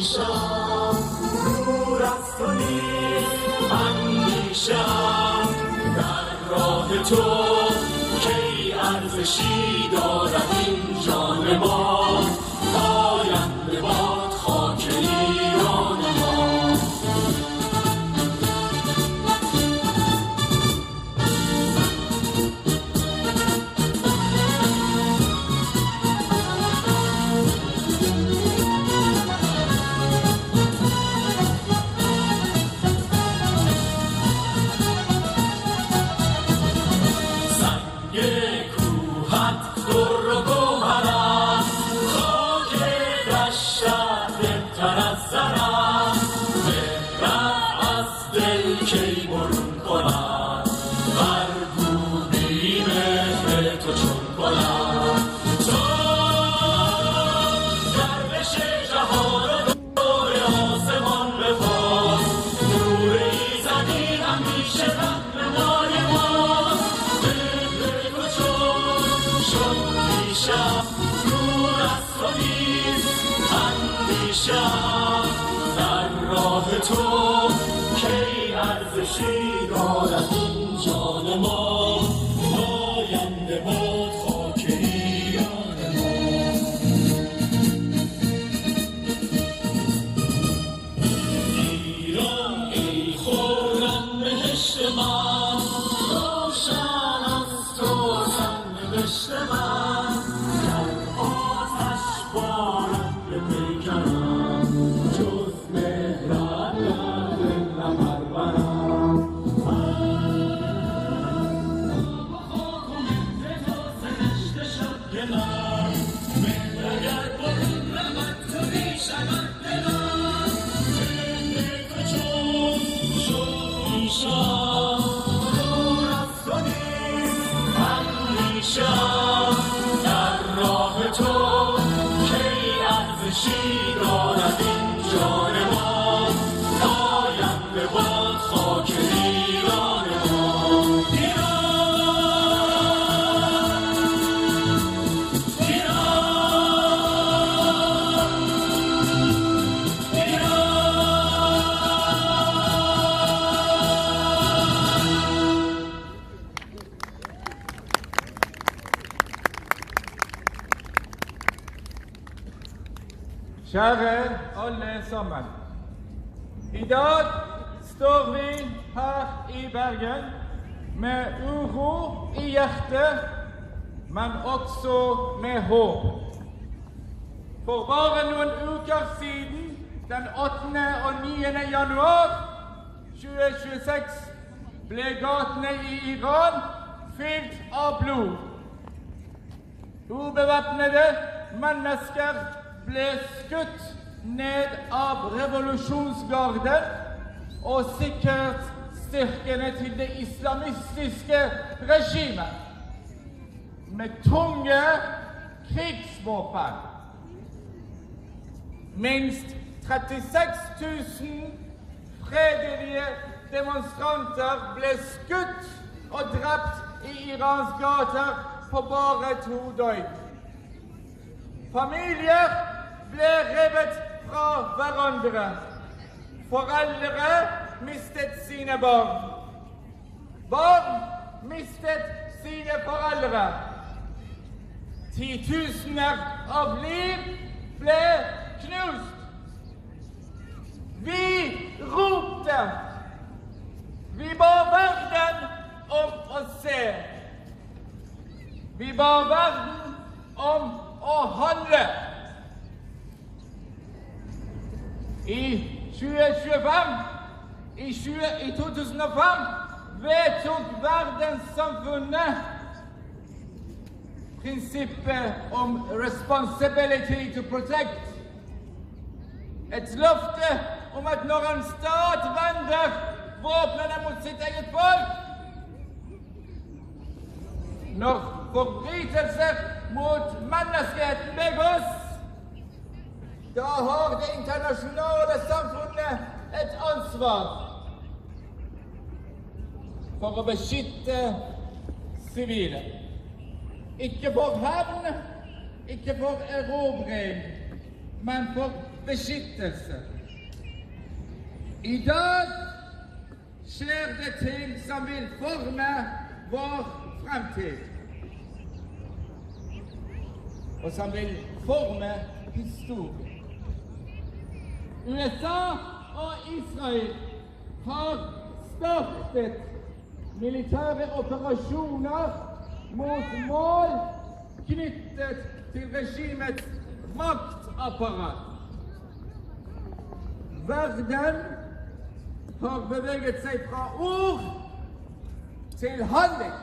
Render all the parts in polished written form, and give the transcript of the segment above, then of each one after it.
شام نور از تو نیست اندیشم در راه تو کی ارزشی دارد این جان ما پاینده باد خاک ایران ما کی برون کنم برگو بیمه تو چون کنم تو گردش جهان و دور آسمان بپاس نور ایزدی همیشه رهنمای ماست به تو چون شد پیشم نور از تو نیست اندیشم در راه تو کی ارزشی دارد این جان ما پاینده باد خاک ایران ما ایران ای خرم بهشت من روشن از تو سرنوشت من گر آتش بارد به پیکرم جز مهرت در راه تو کی ارزشی دارد این جان ما پاینده باد خاک ایران ما Kjære alle sammen. I dag står vi her i Bergen med uro i hjertet, men også med håp. For bare noen uker siden, den 8. og 9. januar 2026, ble gatene i Iran fylt av blod. Ubevæpnede mennesker ble skutt ned av revolusjonsgarden og sikkerhetsstyrkene til det islamistiske regimet med tunge krigsvåpen. Minst 36 000 fredelige demonstranter ble skutt og drept i Irans gater på bare 2 døgn. Familier ble revet fra hverandre. Foreldre mistet sine barn. Barn mistet sine foreldre. Titusener av liv ble knust. Vi ropte. Vi ba verden om å se. Vi ba verden om å handle. I 2005 vedtok verdenssamfunnet prinsippet om responsibility to protect. Et løfte om at når en stat vender våpnene mot sitt eget folk, når forbrytelser mot menneskeheten begås, da har det internasjonale samfunnet et ansvar for å beskytte sivile. Ikke for hevn, ikke for erobring, men for beskyttelse. I dag skjer det ting som vil forme vår fremtid, og som vil forme historien. USA og Israel har startet militære operasjoner mot mål knyttet til regimets maktapparat. Verden har beveget seg fra ord til handling.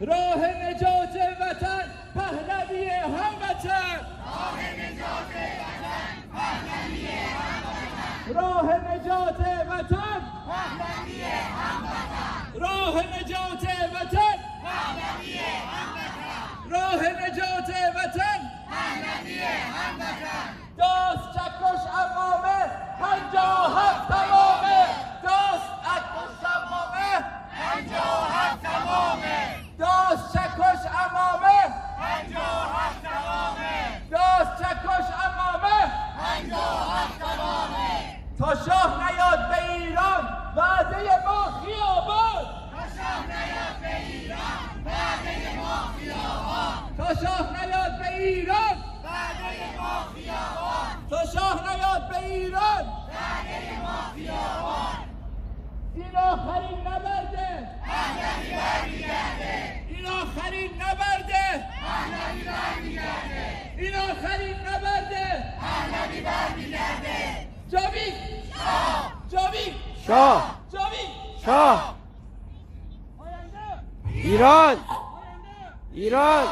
راه نجات وطن پهلوی هموطن، راه نجات وطن، راه نجات وطن، شاه شاه ایران ایران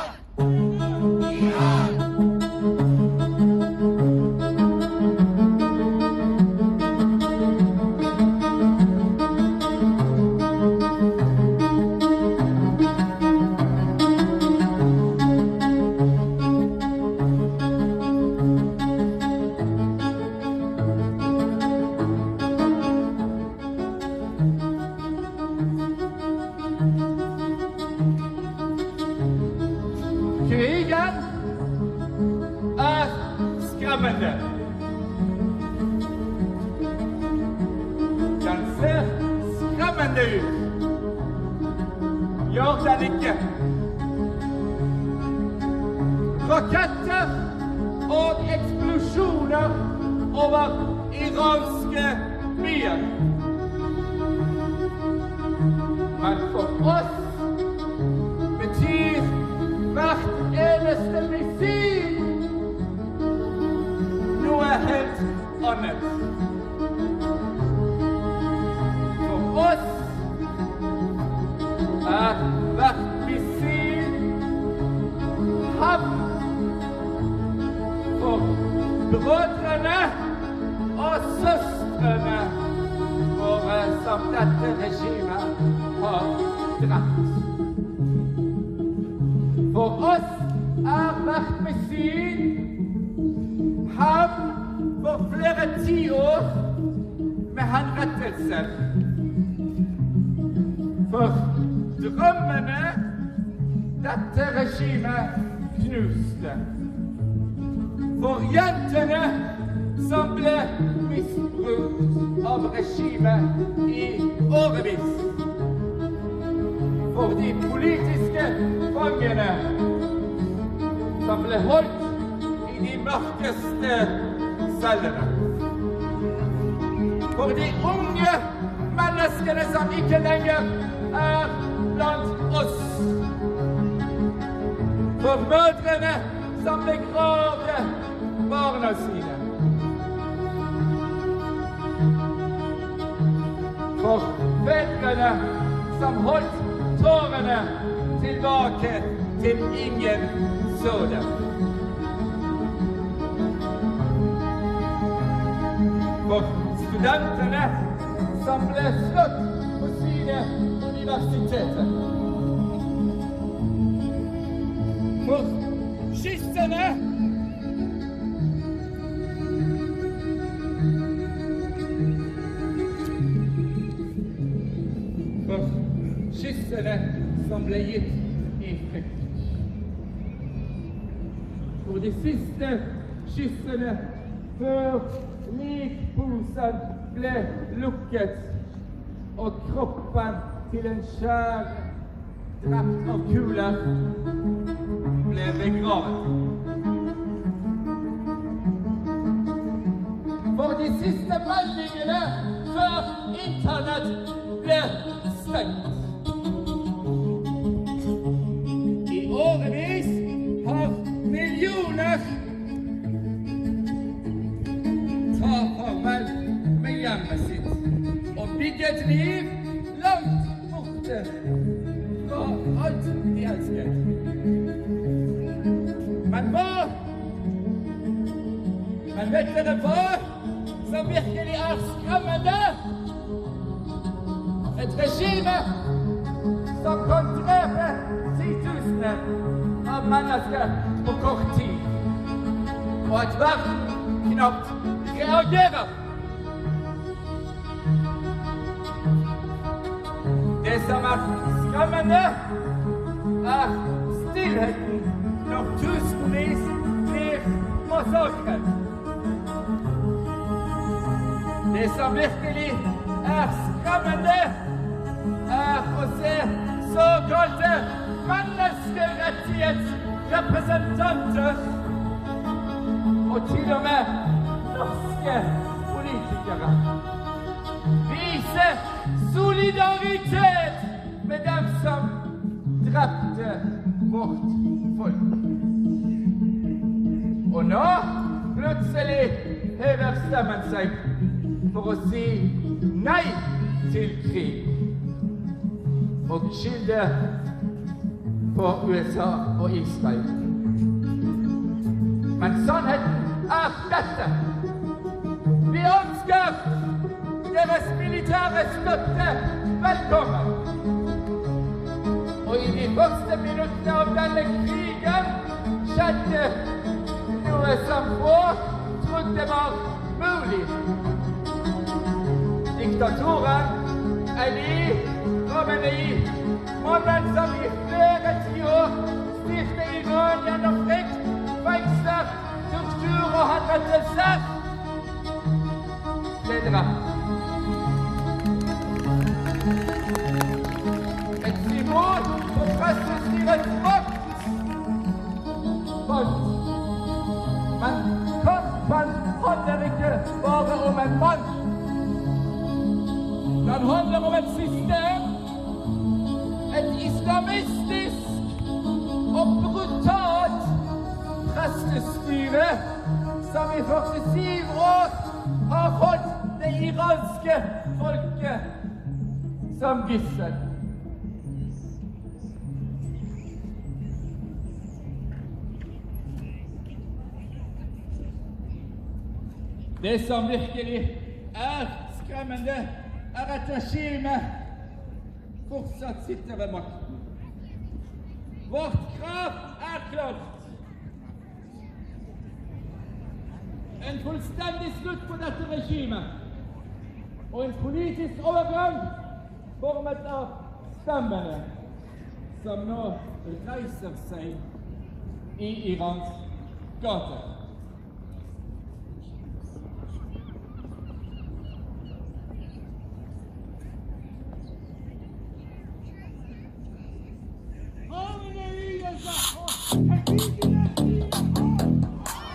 Krigen skremmende. Den ser skremmende ut. Gjør den ikke. Raketter og eksplosjoner over iranske byer. Men for oss betyr hvert eneste missil noe helt annet. For oss hvert missil havn for brødrene og søstrene våre som dette regimet har drept. For oss hvert missil havn for flere tiår med henrettelse. For drømmene dette regimet knuste. For jentene som ble misbrukt av regimet i årevis. For de politiske fangene som ble holdt i de mørkeste cellene. For de unge menneskene som ikke lenger blant oss. For mødrene som begravde barna sine. For fedrene som holdt tårene tilbake til ingen så dem. For studentene som ble slått på sine universiteter. For kystene som ble gitt i frykt. For de siste kyssene før likposen ble lukket og kroppen til en skjær drept av kuler ble begravet. For de siste meldingene før internett ble stengt. Årevis har millioner tar farvel med hjemmet sitt og bygget et liv langt borte fra alt de elsket. Men vet dere hva som virkelig skremmende? Et regime som kan drepe titusener av mennesker på kort tid, og at verden knapt reagerer. Det som skremmende stillheten når tusenvis blir massakret. Det som virkelig skremmende å se såkalte menneskerettighetsrepresentanter og til og med norske politikere vise solidaritet med dem som drepte vårt folk. Og nå plutselig hever stemmen seg for å si nej til krig og skylde på USA og Israel. Men sannheten er dette. Vi ønsker deres militære støtte velkommen. Og i de første minuttene av denne krigen skjedde noe som få trodde var mulig. Diktatoren Ali Khamenei, mannen som i flere tiår styrte Iran gjennom frykt, fengsler, tortur og henrettelser, ble drept. Et symbol på pressestyrets makt falt. Men kampen handler ikke bare om en mann. Den handler om et system, et islamistisk og brutalt prestestyre som i 47 år har holdt det iranske folket som gissel. Det som virkelig er skremmende, er at regimet fortsatt sitter ved makten. Vårt krav er klart. En fullstendig slutt på dette regimet, og en politisk overgang formet av stemmene som nå reiser seg i Irans gater.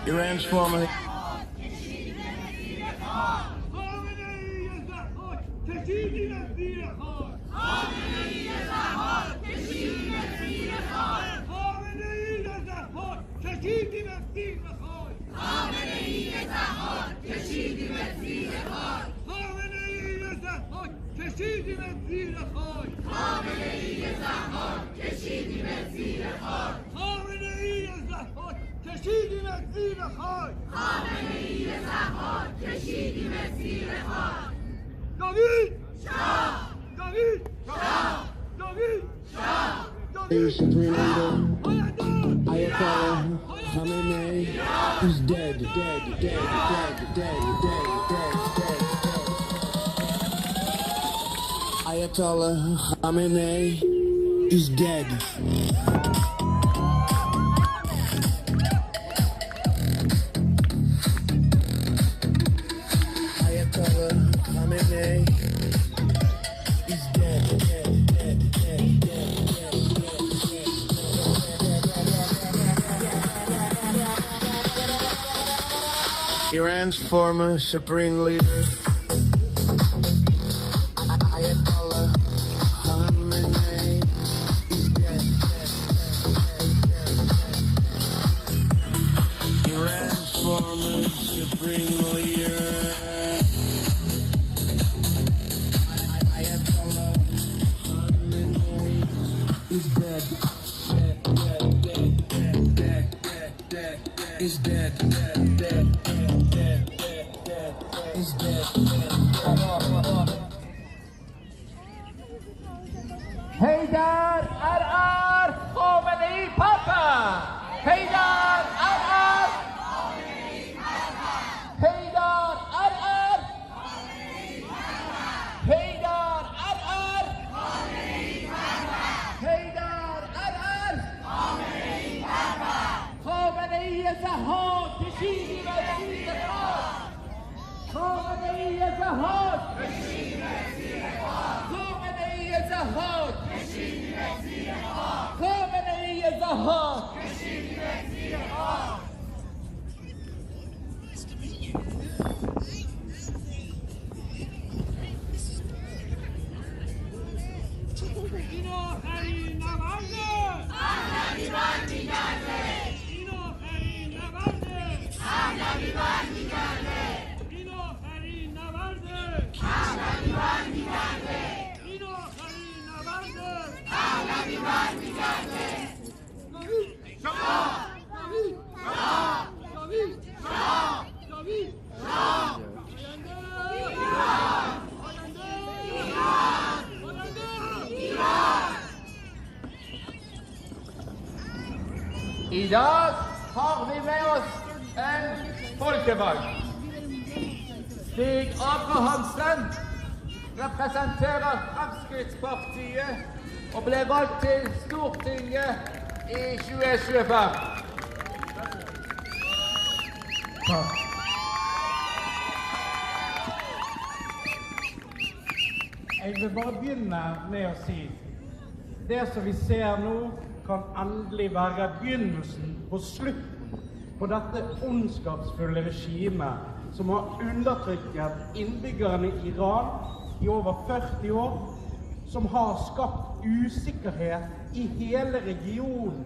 Iran's former Supreme Leader Ayatollah Khamenei is dead. Ayatollah Khamenei is dead. Ayatollah Khamenei is dead. Iran's former supreme leader, Ayatollah Khamenei, is dead. Iran's former supreme leader, Ayatollah Khamenei, is dead. Is dead. Is dead. Haydar Khamenei Papa! Haydar Khamenei Papa! Haydar Khamenei Papa! Haydar Khamenei Papa! Haydar Khamenei Papa! Khamenei Zahar کشیدی وزیر خاک خامنه‌ای زهاد کشیدی وزیر خاک خامنه‌ای زهاد کشیدی وزیر خاک خامنه‌ای زهاد کشیدی وزیر خاک این آخرین نبرده پهلوی برمیگرده این آخرین نبرده پهلوی برمیگرده این آخرین نبرده پهلوی I dag har vi med oss en folkevalgt. Stig Abrahamsen representerer Fremskrittspartiet og ble valgt til Stortinget i 2025. Takk. Jeg vil bare begynne med å si det som vi ser nå, kan endelig være begynnelsen på slutten på dette ondskapsfulle regimet som har undertrykket innbyggerne i Iran i over 40 år, som har skapt usikkerhet i hele regionen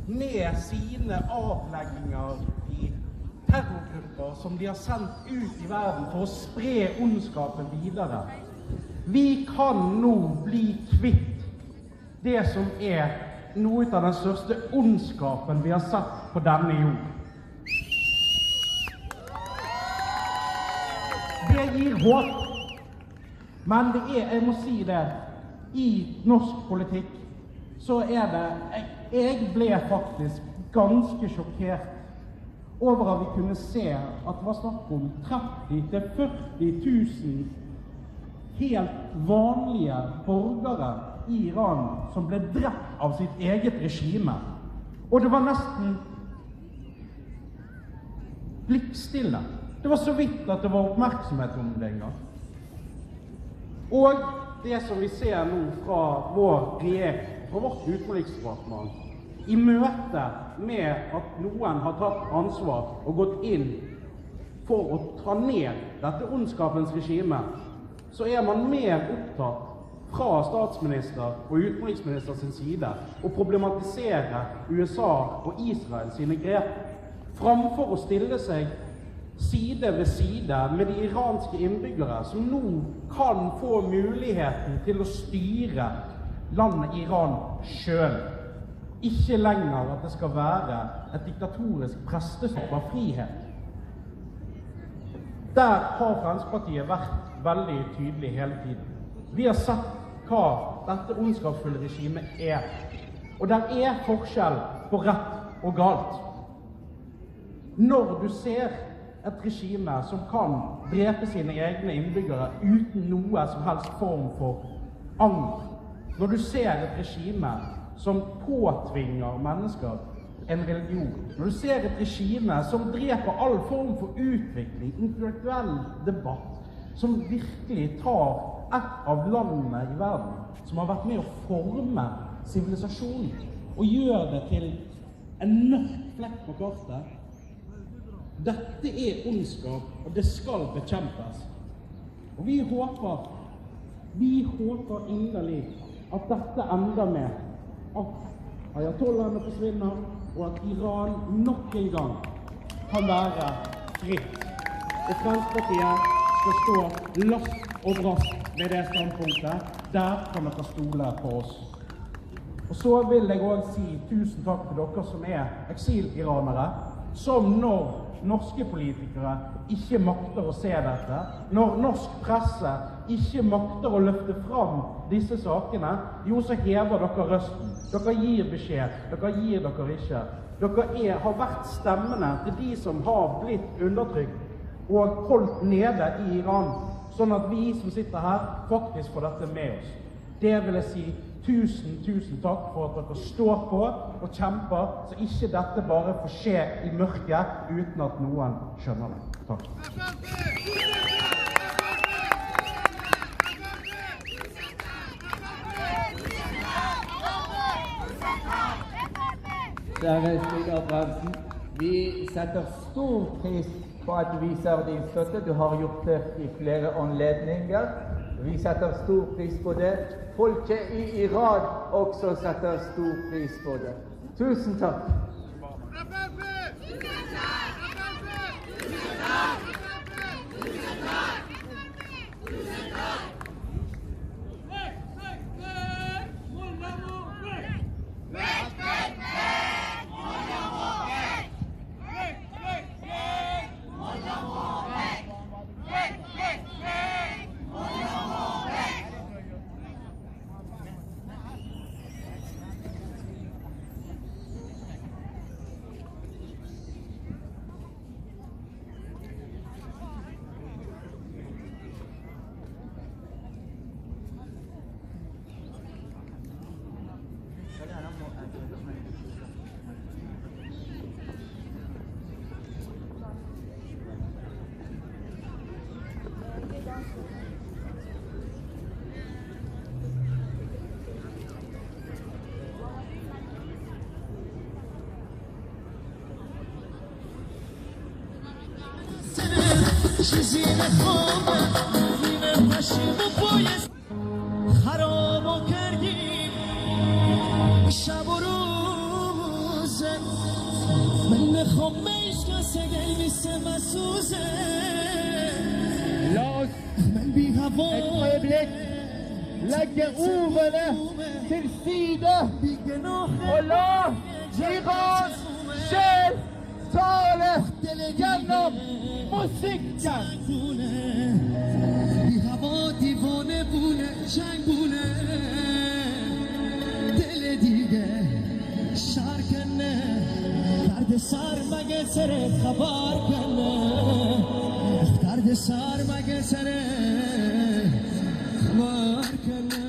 med sine avlegginger i terrorgrupper som de har sendt ut i verden for å spre ondskapen videre. Vi kan nå bli kvitt det som noe av den største ondskapen vi har sett på denne jord. Det gir håp, men det jeg må si det, i norsk politikk så jeg ble faktisk ganske sjokkert over at vi kunne se at det var snakk om 30 til 40 000 helt vanlige borgere i Iran som ble drept av sitt eget regime. Og det var nesten blikkstille. Det var så vidt at det var oppmerksomhet om det en gang. Og det som vi ser nå fra vår regjering, fra vårt utenriksdepartement, i møte med at noen har tatt ansvar og gått inn for å ta ned dette ondskapens regime, så man mer opptatt fra statsminister og utenriksminister sin side å problematisere USA og Israel sine grep, framfor å stille seg side ved side med de iranske innbyggere som nå kan få muligheten til å styre landet Iran selv. Ikke lenger at det skal være et diktatorisk prestestyre av frihet. Der har Fremskrittspartiet vært veldig tydelig hele tiden. Vi har sett hva dette ondskapsfulle regimet og det forskjell på rett og galt. Når du ser et regime som kan drepe sine egne innbyggere uten noe som helst form for anger, når du ser et regime som påtvinger mennesker en religion, når du ser et regime som dreper all form for utvikling, intellektuell debatt, som virkelig tar et av landene i verden som har vært med å forme sivilisasjonen og gjør det til en mørk flekk på kartet. Dette ondskap, og det skal bekjempes. Og vi håper inderlig at dette ender med at ayatollahene forsvinner, og at Iran nok en gang kan være fritt. Og Fremskrittspartiet skal stå last og brast ved det standpunktet. Der kan dere stole på oss. Og så vil jeg også si tusen takk til dere som eksiliranere, som når norske politikere ikke makter å se dette, når norsk presse ikke makter å løfte fram disse sakene, så hever dere røsten. Dere gir beskjed, dere gir dere ikke. Dere har vært stemmene til de som har blitt undertrykt og holdt nede i Iran, sånn at vi som sitter her faktisk får dette med oss. Det vil jeg si tusen takk for at dere står på og kjemper, så ikke dette bare får skje i mørket uten at noen skjønner det. Takk. Kjære Stig Abrahamsen, vi setter stor pris på at du viser din støtte. Du har gjort det i flere anledninger. Vi setter stor pris på det. Folket i Iran også setter stor pris på det. Tusen takk. چیزی نخوامه میرم پشیم و پایست خرابو کردیم شب و روزه من نخوام عشق دل میسه مسوزه Låt من بی هوا ett ögonblick lägga oväne till sida بی گناه och låt Irans själ tala genom musiken. بی هوا دیوانه بونه جنگونه دل دیگه شر کنه درد سر مگه سر خبر کنه درد سر مگه سر خبر کنه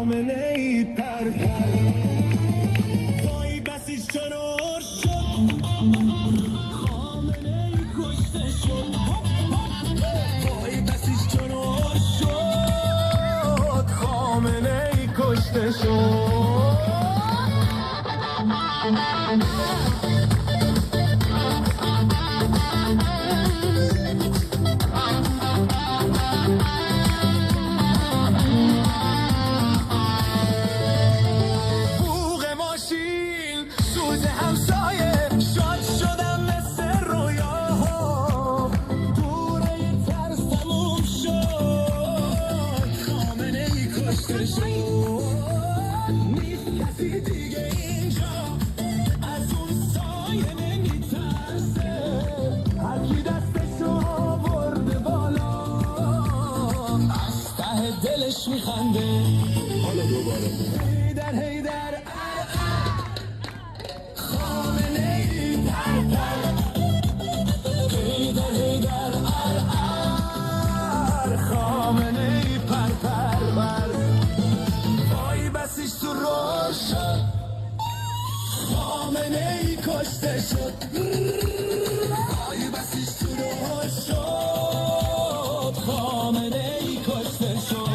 خامنه ای پر پر وای بسیج چنور شد خامنه ای کشته شد وای بسیج چنور شد خامنه ای کشته شد دلش میخنده حالا دوباره هیدر هیدر خامنه ای پر پر هیدر هیدر خامنه ای پر پر پر وای بسیش تو روشن خامنه ای کشته شد وای بسیش تو روشن خامنه ای کشته شد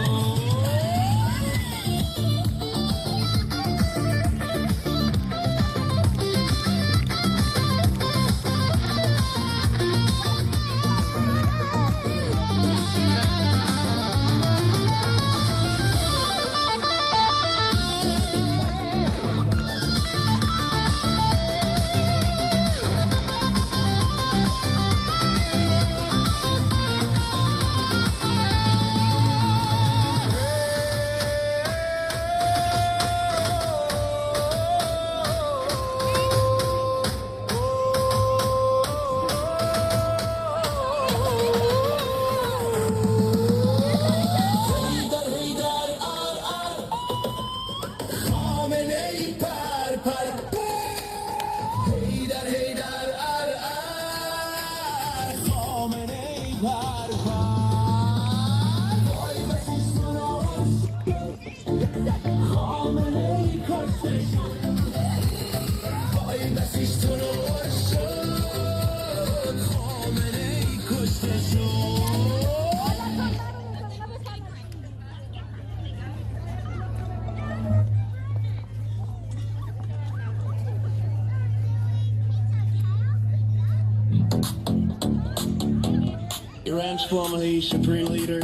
Iran's formerly supreme leader,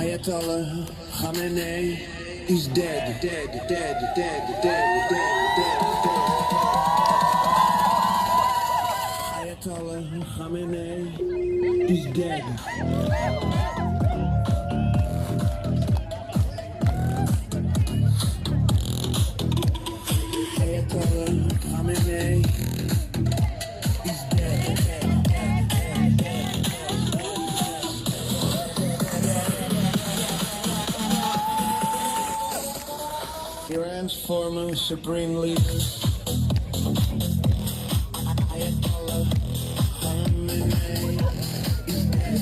Ayatollah Khamenei, he's dead, dead, dead, dead, dead, dead, dead, dead. Ayatollah Khamenei, he's dead. Ayatollah Khamenei, he's dead. Iran's former supreme leader, Ayatollah Khamenei, is dead.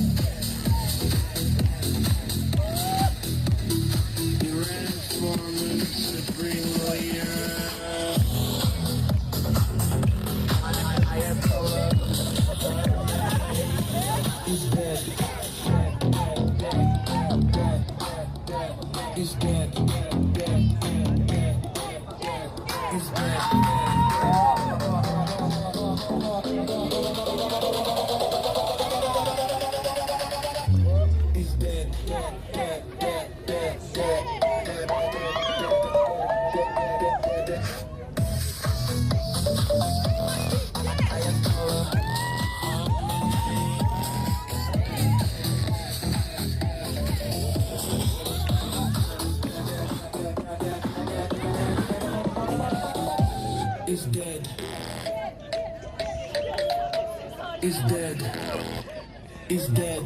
Iran's former supreme leader, Ayatollah is dead. Is dead. Is dead. Is dead. Is dead. Is dead. Is dead.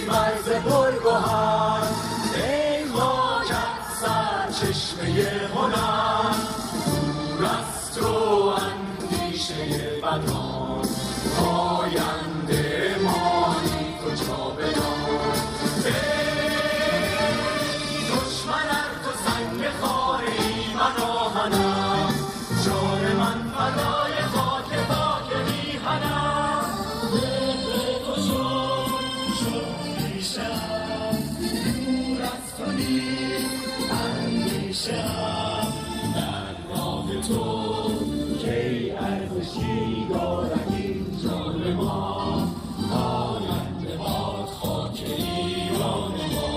مرز پرگوهر ای مقدس چشمه هنر دور از تو اندیشه بدان آینده مانی تو جاودان دشمن ار تو سنگ خاری من آهنم جان من فدای خاک میهنم مهر تو شد پیشم دور از تو نیست اندیشم در راه تو کی ارزشی دارد این جان ما آینده باد خاک ایران ما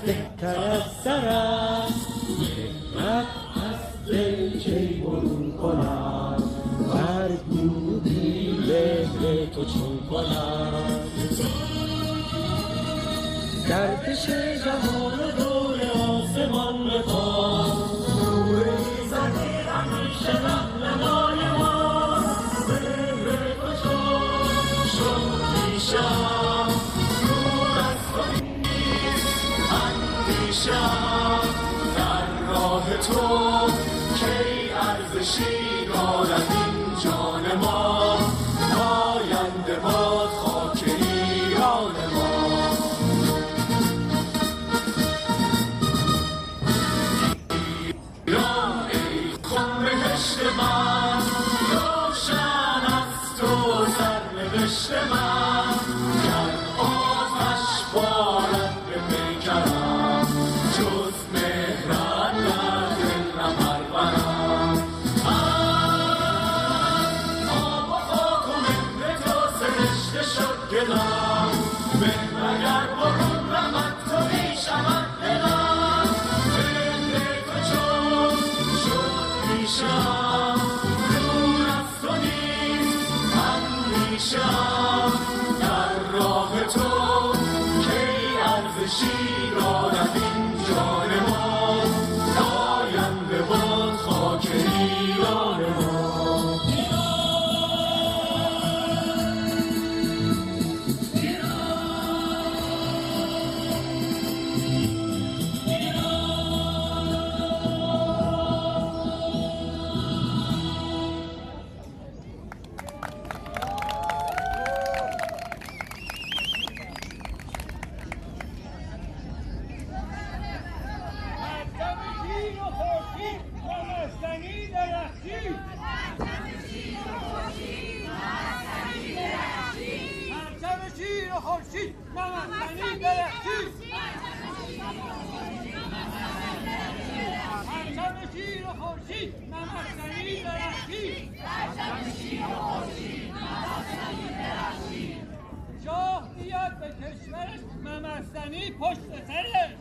بهتر از سر است نعمت از دل چه برون کند برگودی مهر تو چون کند گردش جهان و دور آسمان بخواد نور ایزدی همیشه رهنمای ماست مهر تو چون شد پیشم دور از تو اندیشم در راه تو کی ارزشی دارد این جان ما آینده باد خاک ایران ما ایران ای خون بهشت من روشن از تو سرنوشت من گر آتش بارد به پیکرم جز مهرت در دل نپرورم آب و خاک و مهر تو سرشته شد گلم مهر اگر برون رود تو بیشود دلم مهر تو چون شد پیشم دور از تو نیست اندیشم در راه تو کی ارزشی دارد این جان ما آینده باد خاک ایران ما خورشید نمستنی درخشی پرچم شیر و خورشید نمستنی درخشی شاه میاد به کشورش نمستنی پشت سرش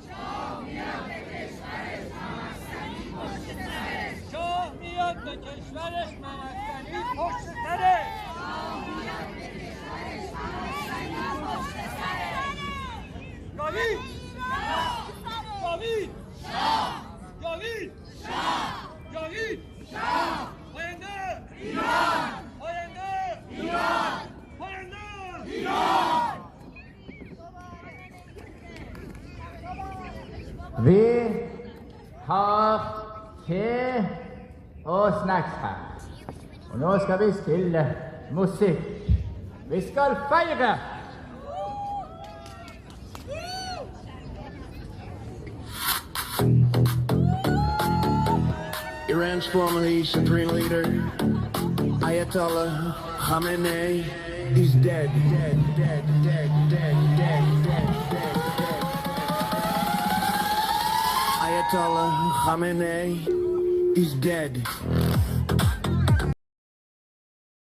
شاه میاد به کشورش نمستنی پشت سرش جاوید جاوید جاوید جاوید پاینده ایران پاینده ایران پاینده ایران Vi har te og snacks her. Og nå skal vi spille musikk. Vi skal feire! Iran's formerly supreme leader, Ayatollah Khamenei, is dead, dead, dead, dead, dead, dead, dead, dead, dead. Ayatollah Khamenei is dead.